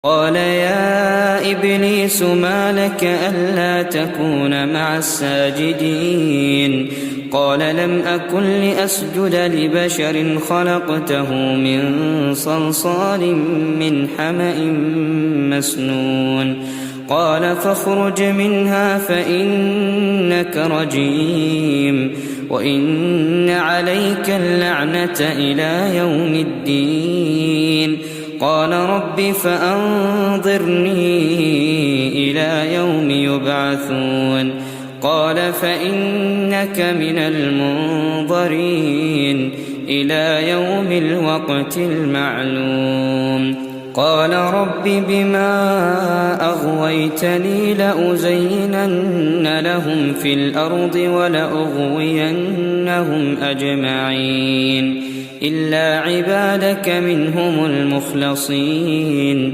قال يا إبليس ما لك ألا تكون مع الساجدين قال لم أكن لأسجد لبشر خلقته من صلصال من حمأ مسنون قال فاخرج منها فإنك رجيم وإن عليك اللعنة إلى يوم الدين قال رب فأنظرني إلى يوم يبعثون قال فإنك من المنظرين إلى يوم الوقت المعلوم قال رب بما أغويتني لأزينن لهم في الأرض ولأغوينهم أجمعين إلا عبادك منهم المخلصين